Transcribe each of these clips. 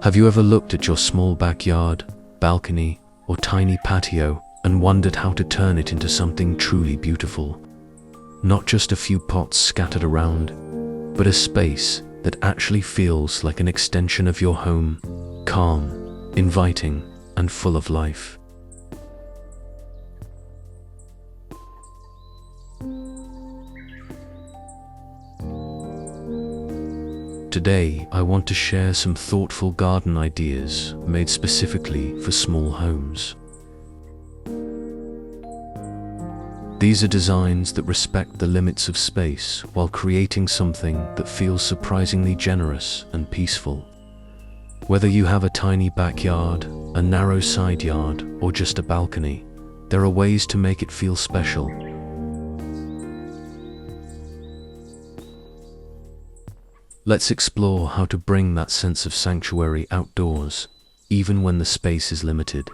Have you ever looked at your small backyard, balcony, or tiny patio and wondered how to turn it into something truly beautiful? Not just a few pots scattered around, but a space that actually feels like an extension of your home, calm, inviting, and full of life. Today, I want to share some thoughtful garden ideas made specifically for small homes. These are designs that respect the limits of space while creating something that feels surprisingly generous and peaceful. Whether you have a tiny backyard, a narrow side yard, or just a balcony, there are ways to make it feel special. Let's explore how to bring that sense of sanctuary outdoors, even when the space is limited.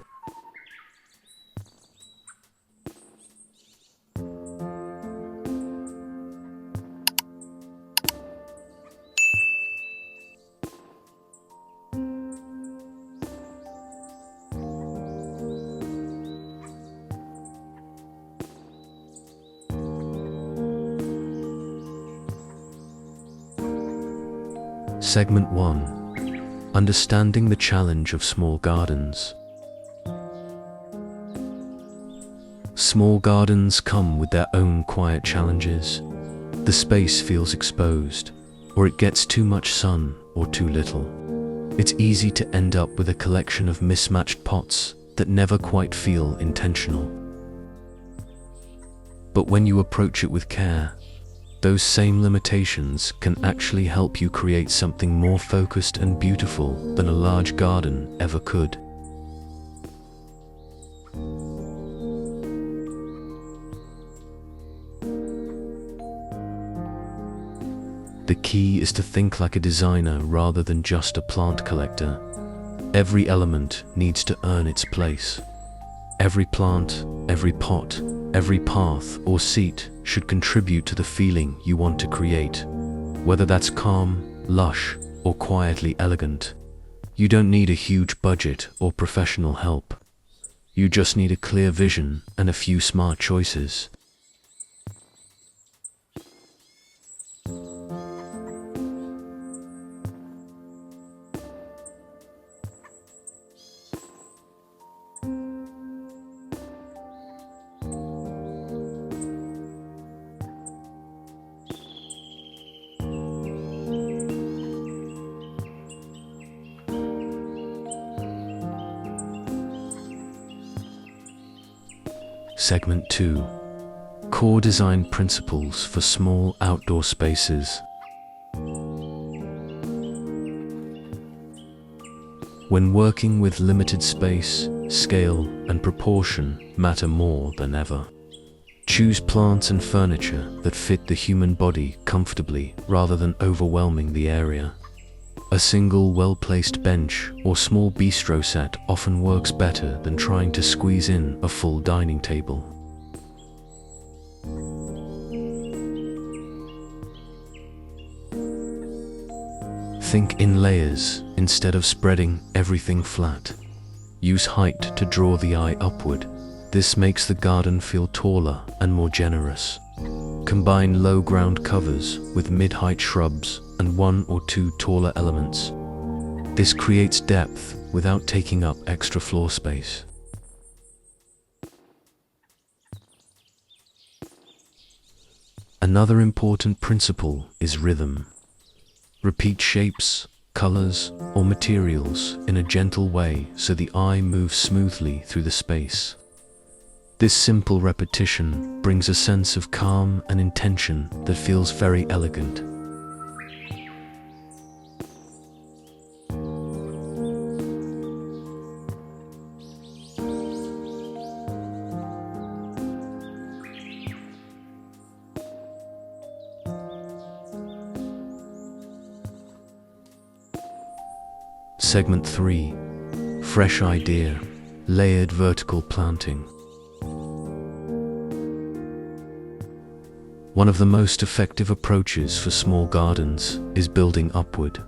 Segment 1. Understanding the challenge of small gardens. Small gardens come with their own quiet challenges. The space feels exposed, or it gets too much sun or too little. It's easy to end up with a collection of mismatched pots that never quite feel intentional. But when you approach it with care, those same limitations can actually help you create something more focused and beautiful than a large garden ever could. The key is to think like a designer rather than just a plant collector. Every element needs to earn its place. Every plant, every pot, every path or seat should contribute to the feeling you want to create. Whether that's calm, lush, or quietly elegant, you don't need a huge budget or professional help. You just need a clear vision and a few smart choices. Segment 2. Core design principles for small outdoor spaces. When working with limited space, scale and proportion matter more than ever. Choose plants and furniture that fit the human body comfortably rather than overwhelming the area. A single well-placed bench or small bistro set often works better than trying to squeeze in a full dining table. Think in layers instead of spreading everything flat. Use height to draw the eye upward. This makes the garden feel taller and more generous. Combine low ground covers with mid-height shrubs and one or two taller elements. This creates depth without taking up extra floor space. Another important principle is rhythm. Repeat shapes, colors, or materials in a gentle way so the eye moves smoothly through the space. This simple repetition brings a sense of calm and intention that feels very elegant. Segment 3. Fresh idea, layered vertical planting. One of the most effective approaches for small gardens is building upward.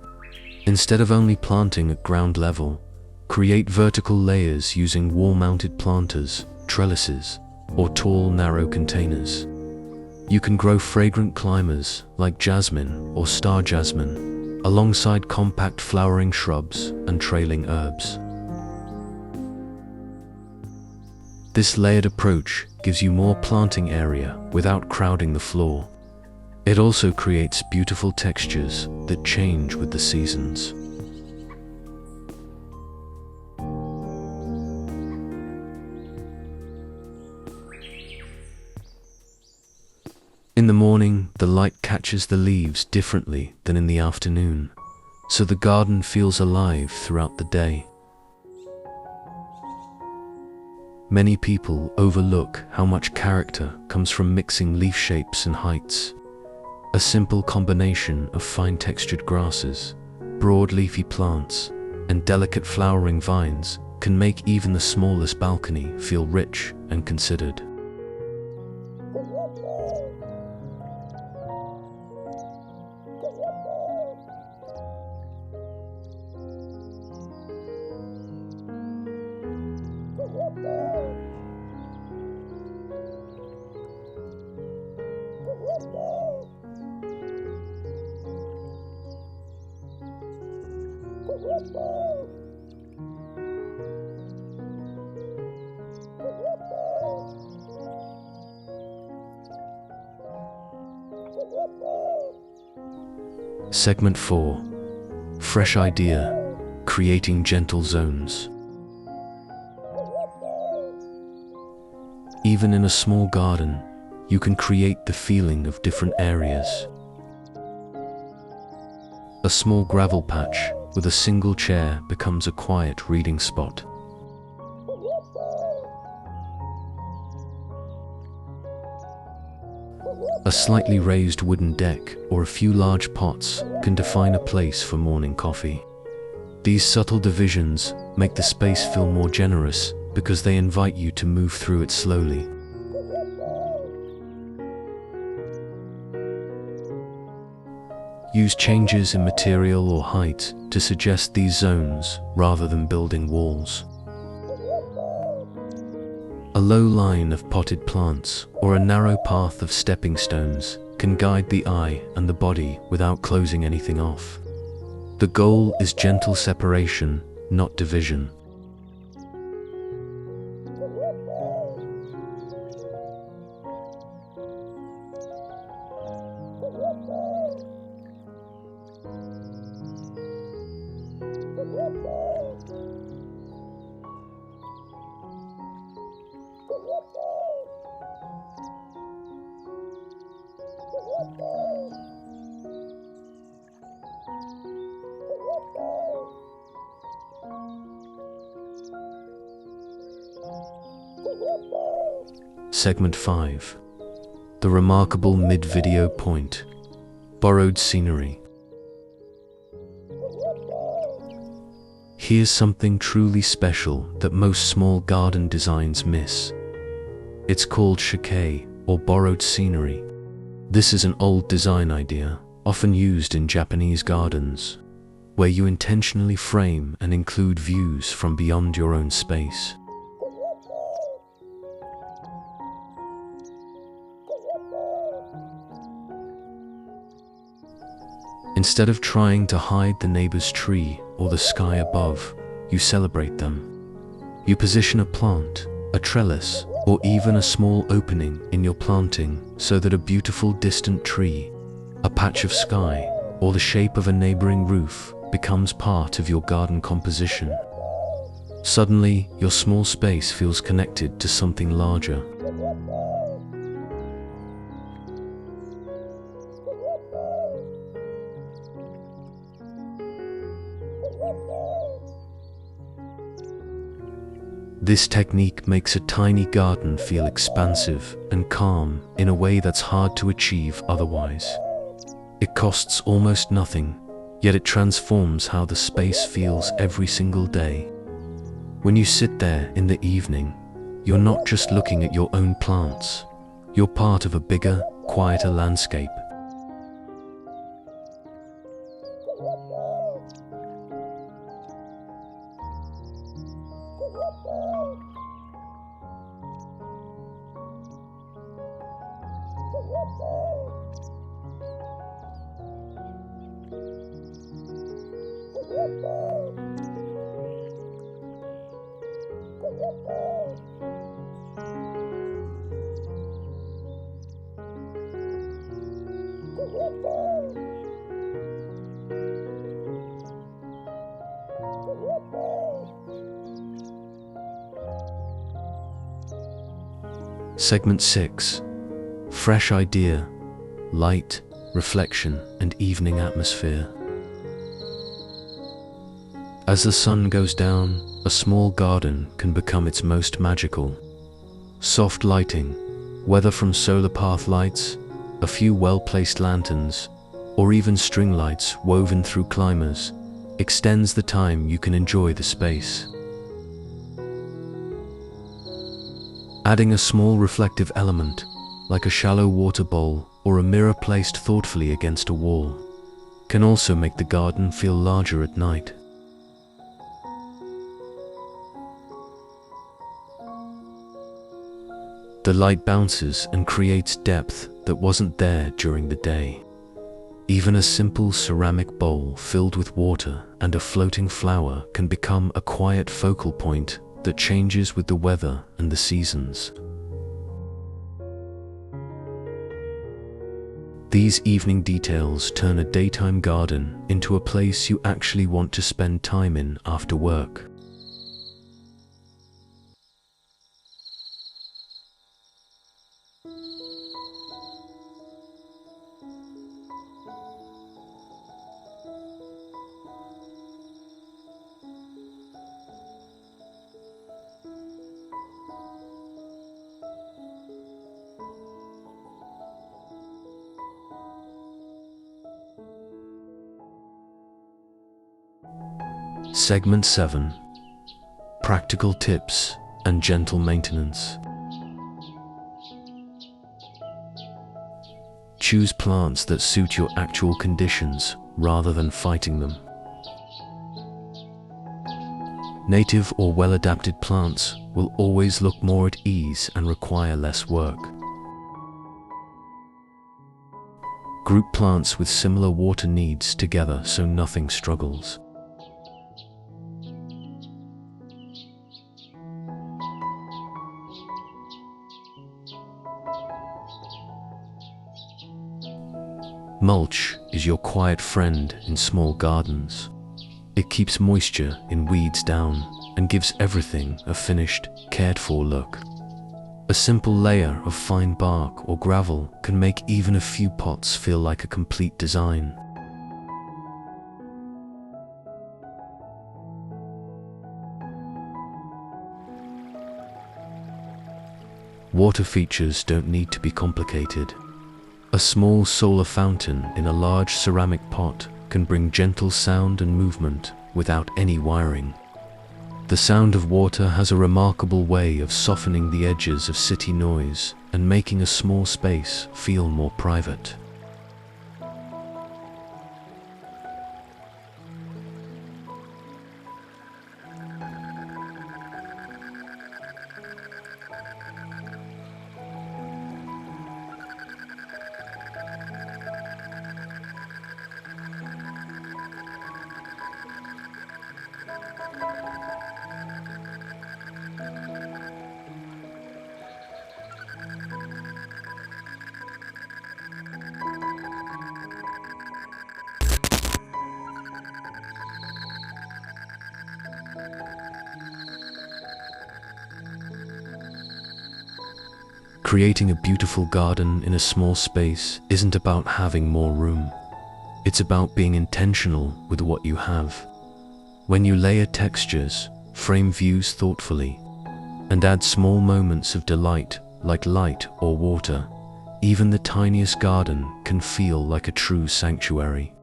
Instead of only planting at ground level, create vertical layers using wall-mounted planters, trellises, or tall, narrow containers. You can grow fragrant climbers like jasmine or star jasmine, alongside compact flowering shrubs and trailing herbs. This layered approach gives you more planting area without crowding the floor. It also creates beautiful textures that change with the seasons. In the morning, the light catches the leaves differently than in the afternoon, so the garden feels alive throughout the day. Many people overlook how much character comes from mixing leaf shapes and heights. A simple combination of fine-textured grasses, broad leafy plants, and delicate flowering vines can make even the smallest balcony feel rich and considered. Segment 4. Fresh idea, creating gentle zones. Even in a small garden, you can create the feeling of different areas. A small gravel patch with a single chair becomes a quiet reading spot. A slightly raised wooden deck or a few large pots can define a place for morning coffee. These subtle divisions make the space feel more generous because they invite you to move through it slowly. Use changes in material or height to suggest these zones rather than building walls. A low line of potted plants or a narrow path of stepping stones can guide the eye and the body without closing anything off. The goal is gentle separation, not division. Segment 5. The remarkable mid-video point. Borrowed scenery. Here's something truly special that most small garden designs miss. It's called shake or borrowed scenery. This is an old design idea, often used in Japanese gardens, where you intentionally frame and include views from beyond your own space. Instead of trying to hide the neighbor's tree or the sky above, you celebrate them. You position a plant, a trellis, or even a small opening in your planting so that a beautiful distant tree, a patch of sky, or the shape of a neighboring roof becomes part of your garden composition. Suddenly, your small space feels connected to something larger. This technique makes a tiny garden feel expansive and calm in a way that's hard to achieve otherwise. It costs almost nothing, yet it transforms how the space feels every single day. When you sit there in the evening, you're not just looking at your own plants, you're part of a bigger, quieter landscape. Segment 6. Fresh idea, light, reflection, and evening atmosphere. As the sun goes down, a small garden can become its most magical. Soft lighting, whether from solar path lights, a few well-placed lanterns, or even string lights woven through climbers, extends the time you can enjoy the space. Adding a small reflective element, like a shallow water bowl or a mirror placed thoughtfully against a wall, can also make the garden feel larger at night. The light bounces and creates depth that wasn't there during the day. Even a simple ceramic bowl filled with water and a floating flower can become a quiet focal point that changes with the weather and the seasons. These evening details turn a daytime garden into a place you actually want to spend time in after work. Segment 7. Practical tips and gentle maintenance. Choose plants that suit your actual conditions rather than fighting them. Native or well-adapted plants will always look more at ease and require less work. Group plants with similar water needs together so nothing struggles. Mulch is your quiet friend in small gardens. It keeps moisture in weeds down and gives everything a finished, cared-for look. A simple layer of fine bark or gravel can make even a few pots feel like a complete design. Water features don't need to be complicated. A small solar fountain in a large ceramic pot can bring gentle sound and movement without any wiring. The sound of water has a remarkable way of softening the edges of city noise and making a small space feel more private. Creating a beautiful garden in a small space isn't about having more room. It's about being intentional with what you have. When you layer textures, frame views thoughtfully, and add small moments of delight like light or water, even the tiniest garden can feel like a true sanctuary.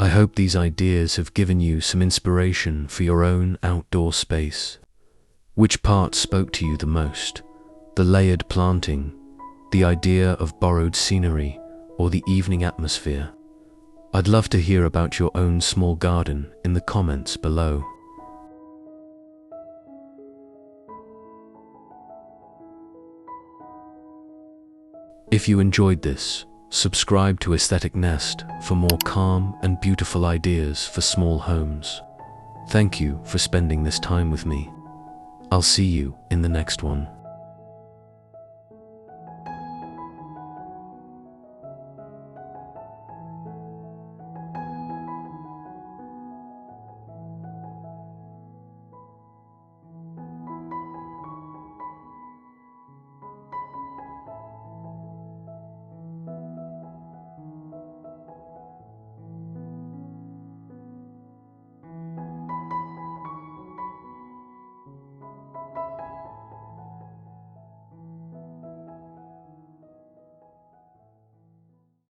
I hope these ideas have given you some inspiration for your own outdoor space. Which part spoke to you the most? The layered planting, the idea of borrowed scenery, or the evening atmosphere? I'd love to hear about your own small garden in the comments below. If you enjoyed this, subscribe to Aesthetic Nest for more calm and beautiful ideas for small homes. Thank you for spending this time with me. I'll see you in the next one.